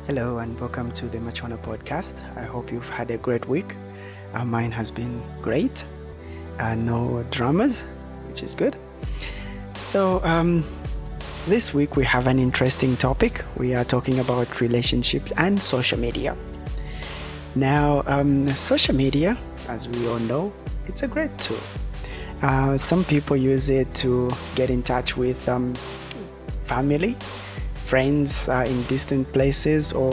Hello and welcome to the Machona podcast. I hope you've had a great week. Mine has been great. No dramas, which is good. So, this week we have an interesting topic. We are talking about relationships and social media. Now, social media, as we all know, it's a great tool. Some people use it to get in touch with family, friends in distant places, or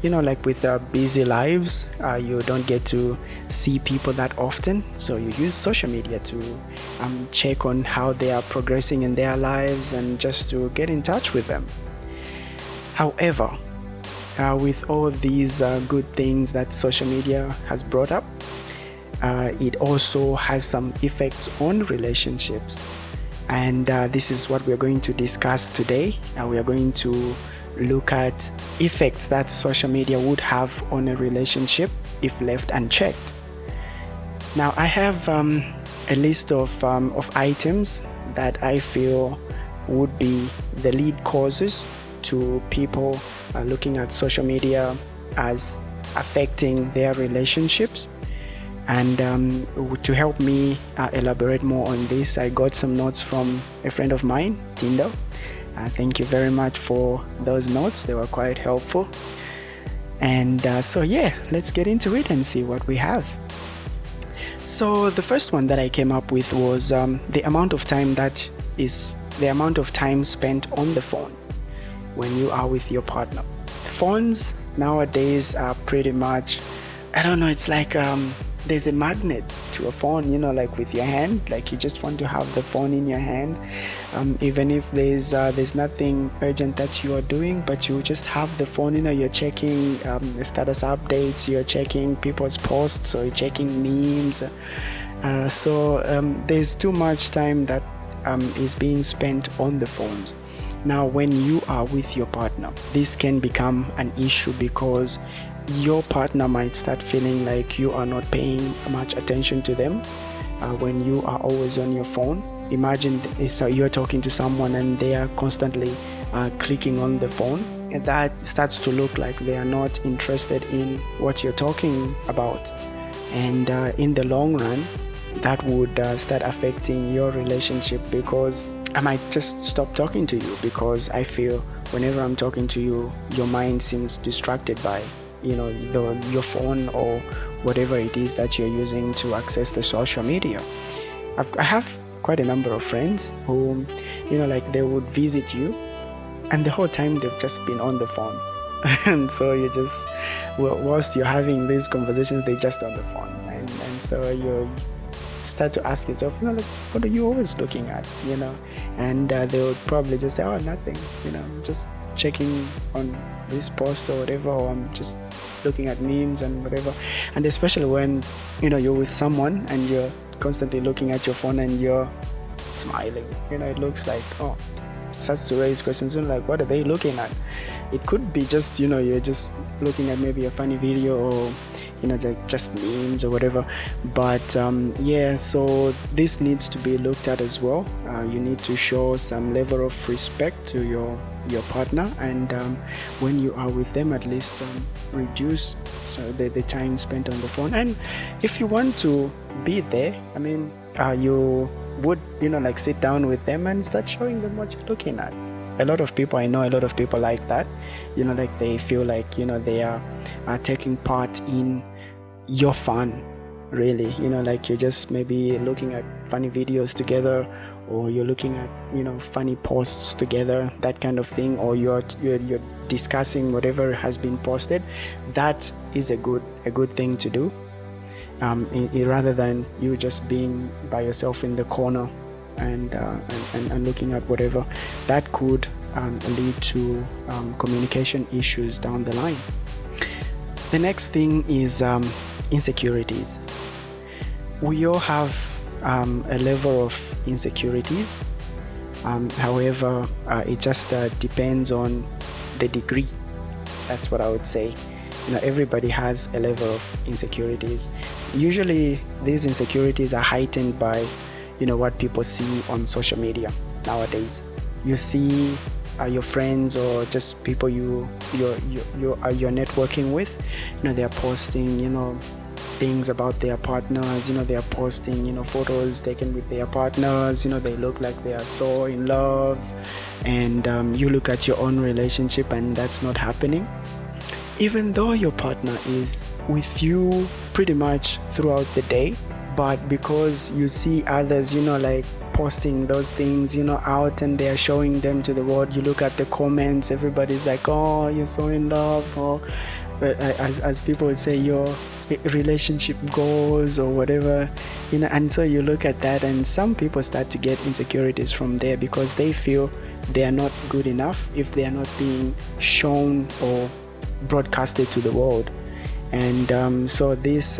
like with busy lives, you don't get to see people that often, so you use social media to check on how they are progressing in their lives and just to get in touch with them. However, with all these good things that social media has brought up, it also has some effects on relationships. And this is what we're going to discuss today. We are going to look at effects that social media would have on a relationship if left unchecked. Now, I have a list of items that I feel would be the lead causes to people looking at social media as affecting their relationships. And to help me elaborate more on this, I got some notes from a friend of mine, Tinder. Thank you very much for those notes. They were quite helpful. And so let's get into it and see what we have. So the first one that I came up with was the amount of time spent on the phone when you are with your partner. Phones nowadays are pretty much, I don't know, it's like there's a magnet to a phone, like with your hand, like you just want to have the phone in your hand, even if there's nothing urgent that you are doing, but you just have the phone, you're checking status updates, you're checking people's posts, or you're checking memes. So there's too much time that is being spent on the phones. Now, when you are with your partner, this can become an issue because your partner might start feeling like you are not paying much attention to them when you are always on your phone. Imagine you're talking to someone and they are constantly clicking on the phone, and that starts to look like they are not interested in what you're talking about. And in the long run, that would start affecting your relationship, because I might just stop talking to you because I feel whenever I'm talking to you, your mind seems distracted by your phone or whatever it is that you're using to access the social media. I have quite a number of friends who, like they would visit you and the whole time they've just been on the phone. And so you just, whilst you're having these conversations, they're just on the phone. And so you start to ask yourself, like, what are you always looking at, And they would probably just say, oh, nothing, I'm just checking on this post or whatever, or I'm just looking at memes and whatever. And especially when you're with someone and you're constantly looking at your phone and you're smiling, it looks like, starts to raise questions like, what are they looking at? It could be just you're just looking at maybe a funny video, or just memes or whatever. But so this needs to be looked at as well. You need to show some level of respect to your partner, and when you are with them, at least reduce the time spent on the phone. And if you want to be there, you would like sit down with them and start showing them what you're looking at. I know a lot of people like that, like they feel like they are taking part in your fun, really, like you're just maybe looking at funny videos together, or you're looking at funny posts together, that kind of thing, or you're discussing whatever has been posted. That is a good thing to do, rather than you just being by yourself in the corner and looking at whatever. That could lead to communication issues down the line. The next thing is insecurities. We all have a level of insecurities. However, it just depends on the degree. That's what I would say. Everybody has a level of insecurities. Usually these insecurities are heightened by what people see on social media nowadays. You see your friends or just people you're networking with, they're posting, things about their partners. They are posting, photos taken with their partners. They look like they are so in love, and you look at your own relationship and that's not happening. Even though your partner is with you pretty much throughout the day, but because you see others, like posting those things, out, and they're showing them to the world, you look at the comments, everybody's like, oh, you're so in love, or as people would say, your relationship goals or whatever, and so you look at that, and some people start to get insecurities from there because they feel they are not good enough if they are not being shown or broadcasted to the world. And so this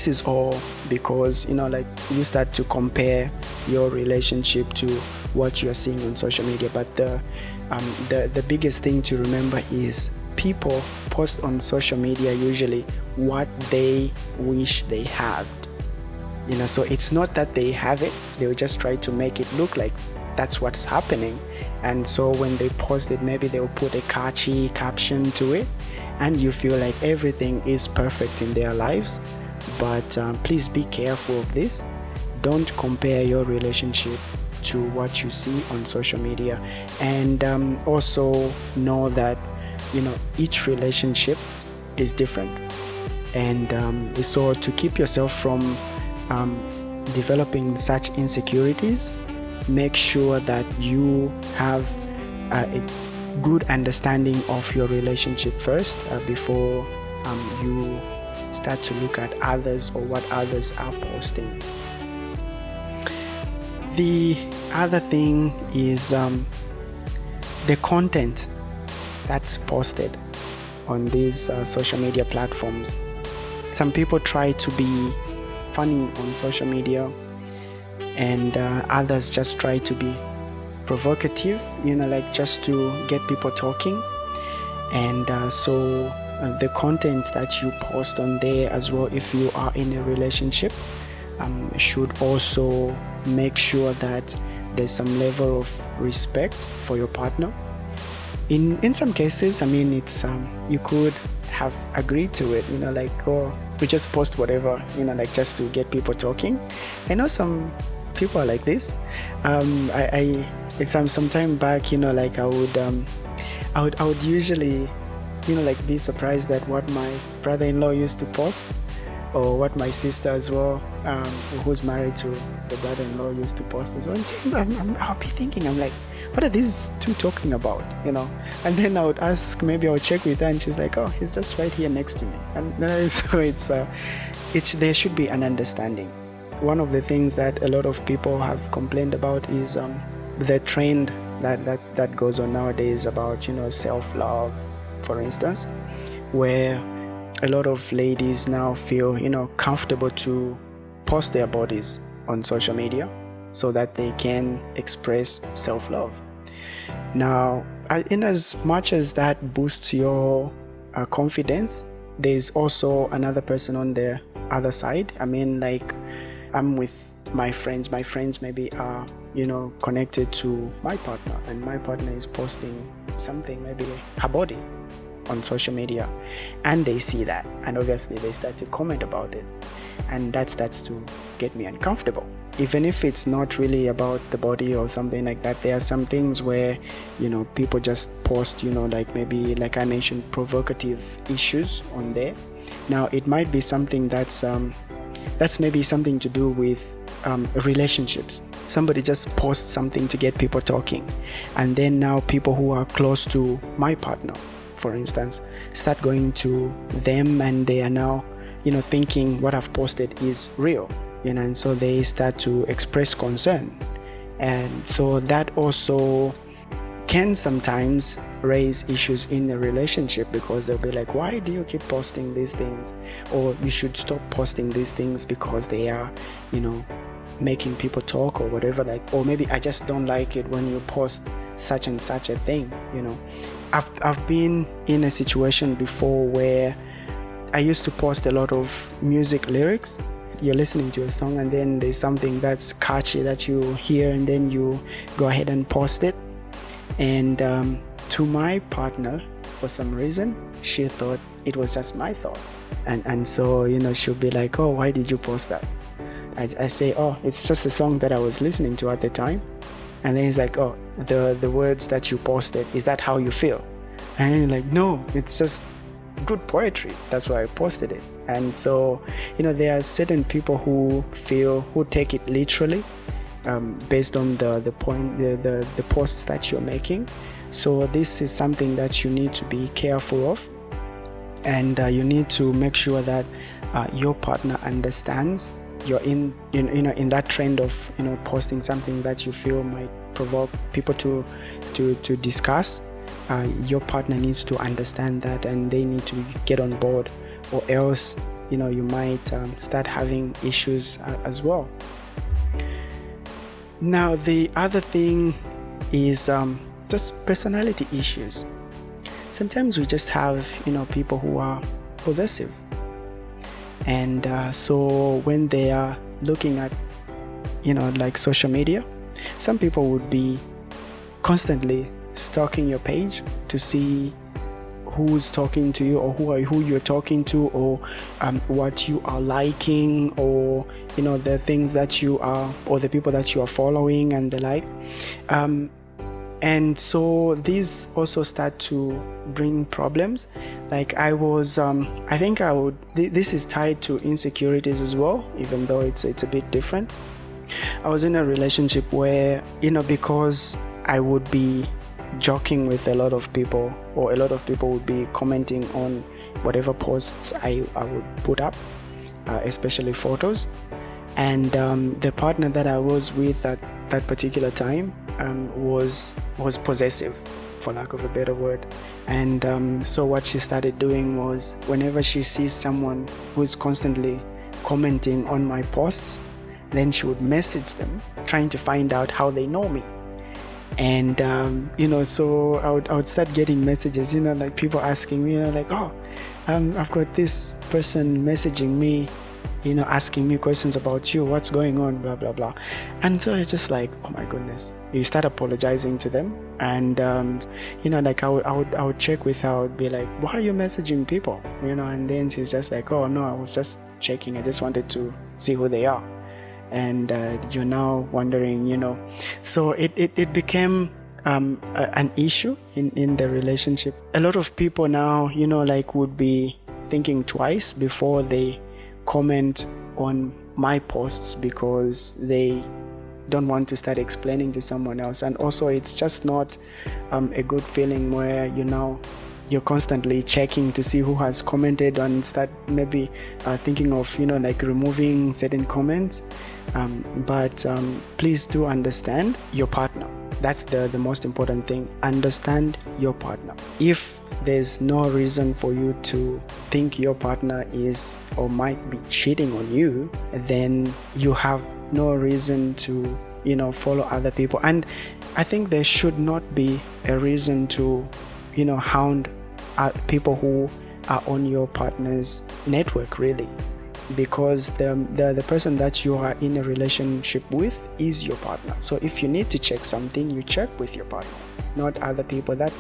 is all because you start to compare your relationship to what you're seeing on social media. But the biggest thing to remember is people post on social media usually what they wish they had. So it's not that they have it, they will just try to make it look like that's what's happening. And so when they post it, maybe they'll put a catchy caption to it, and you feel like everything is perfect in their lives. But please be careful of this. Don't compare your relationship to what you see on social media. And also know that each relationship is different. And so to keep yourself from developing such insecurities, make sure that you have a good understanding of your relationship first before you start to look at others or what others are posting. The other thing is the content that's posted on these social media platforms. Some people try to be funny on social media, and others just try to be provocative, like just to get people talking. And so the content that you post on there as well, if you are in a relationship, should also make sure that there's some level of respect for your partner. In some cases, it's you could have agreed to it, like, oh, we just post whatever, like just to get people talking. I know some people are like this. Some time back, like I would usually like be surprised at what my brother-in-law used to post, or what my sister as well, who's married to the brother-in-law, used to post as well. And so I'll be thinking, I'm like, what are these two talking about, And then I would ask, maybe I would check with her, and she's like, oh, he's just right here next to me. And so there should be an understanding. One of the things that a lot of people have complained about is the trend that goes on nowadays about self-love, for instance, where a lot of ladies now feel comfortable to post their bodies on social media so that they can express self-love. Now, in as much as that boosts your confidence, there's also another person on the other side. Like, I'm with my friends maybe are connected to my partner, and my partner is posting something, maybe her body, on social media, and they see that, and obviously they start to comment about it, and that starts to get me uncomfortable. Even if it's not really about the body or something like that, there are some things where people just post like, maybe, like I mentioned, provocative issues on there. Now it might be something that's maybe something to do with relationships. Somebody just posts something to get people talking, and then now people who are close to my partner, for instance, start going to them, and they are now thinking what I've posted is real, and so they start to express concern. And so that also can sometimes raise issues in the relationship, because they'll be like, why do you keep posting these things? Or you should stop posting these things because they are making people talk or whatever, like, or maybe I just don't like it when you post such and such a thing. I've been in a situation before where I used to post a lot of music lyrics. You're listening to a song, and then there's something that's catchy that you hear, and then you go ahead and post it. And to my partner, for some reason, she thought it was just my thoughts. And so, she'll be like, oh, why did you post that? I say, oh, it's just a song that I was listening to at the time. And then he's like, oh, the words that you posted, is that how you feel? And then you're like, no, it's just good poetry. That's why I posted it. And so, there are certain people who take it literally, based on the posts that you're making. So this is something that you need to be careful of, and you need to make sure that your partner understands you're in that trend of posting something that you feel might provoke people to discuss. Your partner needs to understand that, and they need to get on board, or else you might start having issues as well. Now, the other thing is just personality issues. Sometimes we just have people who are possessive, and so when they are looking at like social media, some people would be constantly stalking your page to see who's talking to you, or who you're talking to, or what you are liking, or the things that you are, or the people that you are following and the like. And so these also start to bring problems. Like I think this is tied to insecurities as well, even though it's a bit different. I was in a relationship where because I would be joking with a lot of people, or a lot of people would be commenting on whatever posts I would put up, especially photos. And the partner that I was with at that particular time was possessive, for lack of a better word. And so what she started doing was, whenever she sees someone who's constantly commenting on my posts, then she would message them trying to find out how they know me. And so I would start getting messages, like people asking me, like, oh, I've got this person messaging me, asking me questions about you, what's going on, blah blah blah. And so it's just like, oh my goodness. You start apologizing to them, and like I would check with her. I would be like, why are you messaging people, and then she's just like, oh no, I was just checking, I just wanted to see who they are. And you're now wondering, so it became an issue in the relationship. A lot of people now, like would be thinking twice before they comment on my posts, because they don't want to start explaining to someone else. And also, it's just not a good feeling where you're constantly checking to see who has commented, and start maybe thinking of like removing certain comments. But please do understand your partner. That's the most important thing. Understand your partner. If there's no reason for you to think your partner is or might be cheating on you, then you have no reason to follow other people. And I think there should not be a reason to hound people who are on your partner's network, really, because the person that you are in a relationship with is your partner. So if you need to check something, you check with your partner, not other people. That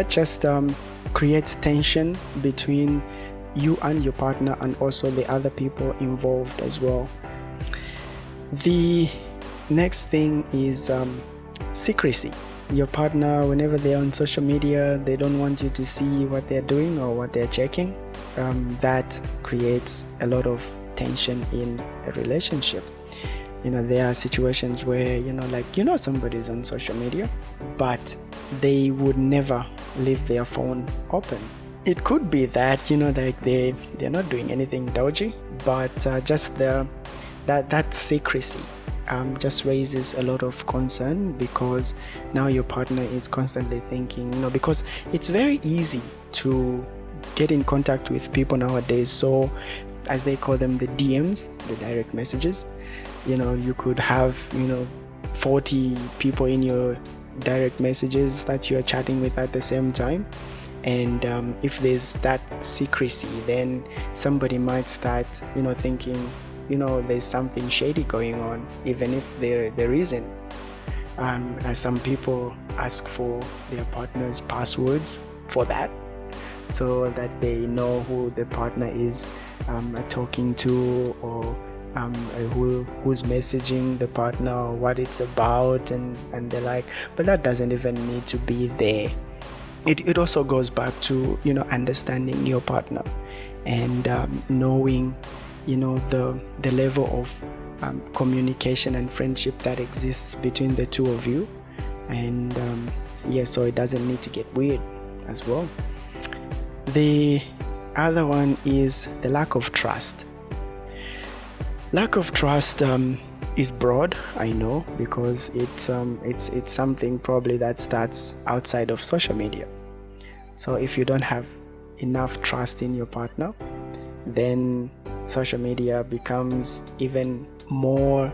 just creates tension between you and your partner, and also the other people involved as well. The next thing is secrecy. Your partner, whenever they're on social media, they don't want you to see what they're doing or what they're checking. That creates a lot of tension in a relationship. There are situations where somebody's on social media, but they would never leave their phone open. It could be that like they're not doing anything dodgy, but just that secrecy just raises a lot of concern, because now your partner is constantly thinking, because it's very easy to get in contact with people nowadays. So, as they call them, the DMs, the direct messages, you could have 40 people in your direct messages that you're chatting with at the same time. And if there's that secrecy, then somebody might start thinking there's something shady going on, even if there isn't. Some people ask for their partner's passwords for that, so that they know who the partner is talking to, or who's messaging the partner, or what it's about, and the like. But that doesn't even need to be there. It also goes back to understanding your partner, and knowing the level of communication and friendship that exists between the two of you, and so it doesn't need to get weird as well. The other one is the lack of trust. Lack of trust is broad, I know, because it's something probably that starts outside of social media. So if you don't have enough trust in your partner, then social media becomes even more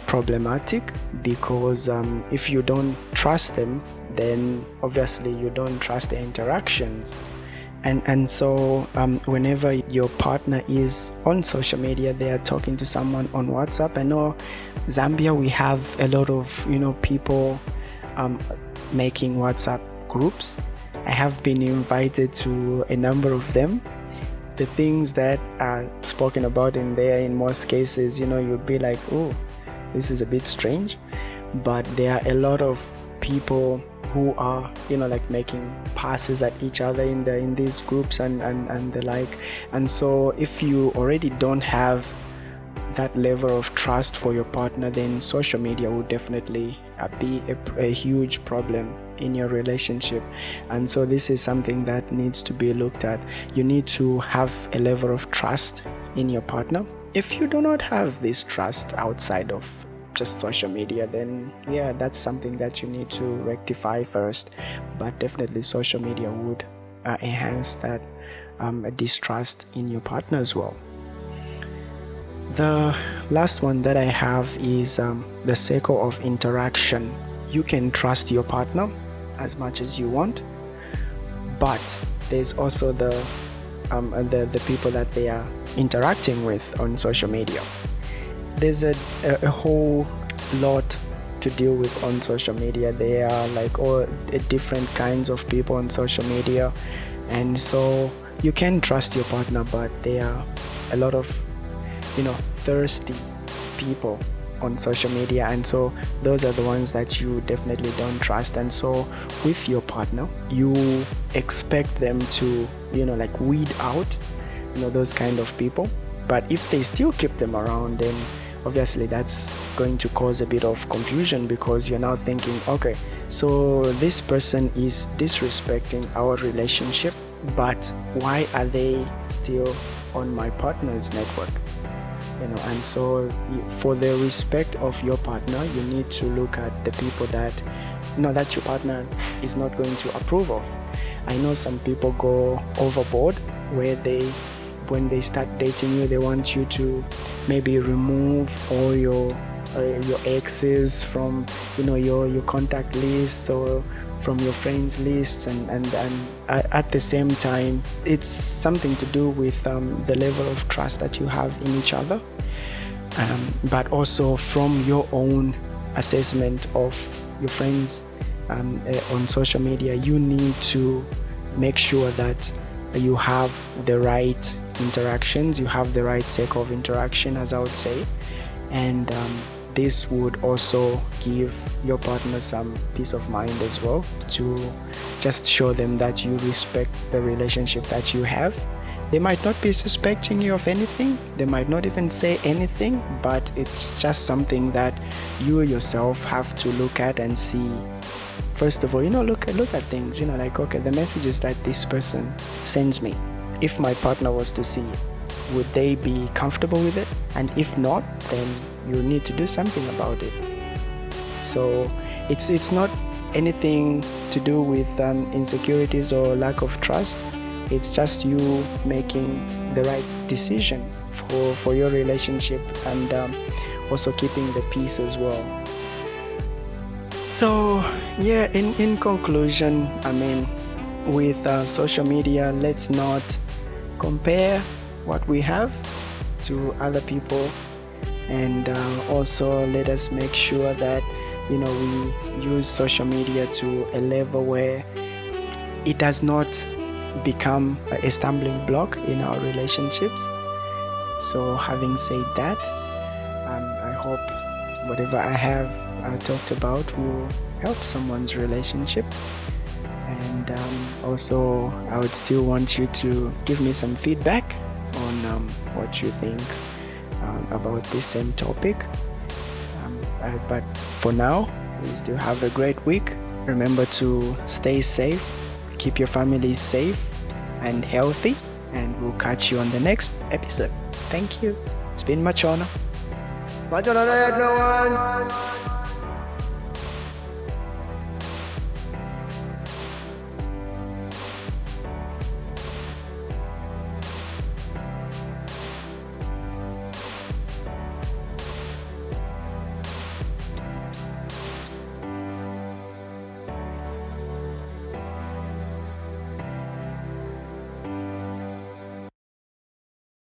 problematic, because if you don't trust them, then obviously you don't trust the interactions. And so whenever your partner is on social media, they are talking to someone on WhatsApp. I know Zambia, we have a lot of people making WhatsApp groups. I have been invited to a number of them. The things that are spoken about in there, in most cases, you'd be like, oh, this is a bit strange. But there are a lot of people who are making passes at each other in these groups and the like. And so if you already don't have that level of trust for your partner, then social media will definitely be a huge problem in your relationship. And so this is something that needs to be looked at. You need to have a level of trust in your partner. If you do not have this trust outside of just social media, then that's something that you need to rectify first. But definitely social media would enhance that distrust in your partner as well. The last one that I have is the circle of interaction. You can trust your partner as much as you want, but there's also the people that they are interacting with on social media. There's a whole lot to deal with on social media. There are all different kinds of people on social media, and so you can trust your partner, but there are a lot of thirsty people on social media, and so those are the ones that you definitely don't trust. And so with your partner, you expect them to weed out those kind of people. But if they still keep them around, then obviously that's going to cause a bit of confusion, because you're now thinking, okay, so this person is disrespecting our relationship, but why are they still on my partner's network? And so for the respect of your partner, you need to look at the people that that your partner is not going to approve of. I know some people go overboard, where when they start dating you, they want you to maybe remove all your exes from your contact list, or from your friends list, and at the same time, it's something to do with the level of trust that you have in each other, but also from your own assessment of your friends on social media. You need to make sure that you have the right interactions, you have the right circle of interaction, as I would say, and this would also give your partner some peace of mind as well, to just show them that you respect the relationship that you have. They might not be suspecting you of anything, they might not even say anything, but it's just something that you yourself have to look at and see. First of all, look at things, okay, the messages that this person sends me, if my partner was to see it, would they be comfortable with it? And if not, then you need to do something about it. So it's not anything to do with insecurities or lack of trust. It's just you making the right decision for your relationship, and also keeping the peace as well. So in conclusion, with social media, let's not compare what we have to other people, and also let us make sure that we use social media to a level where it does not become a stumbling block in our relationships. So having said that, I hope whatever I have talked about will help someone's relationship. And also, I would still want you to give me some feedback on what you think about this same topic. But for now, we still have a great week. Remember to stay safe, keep your family safe and healthy, and we'll catch you on the next episode. Thank you. It's been Machona. Machona, no one.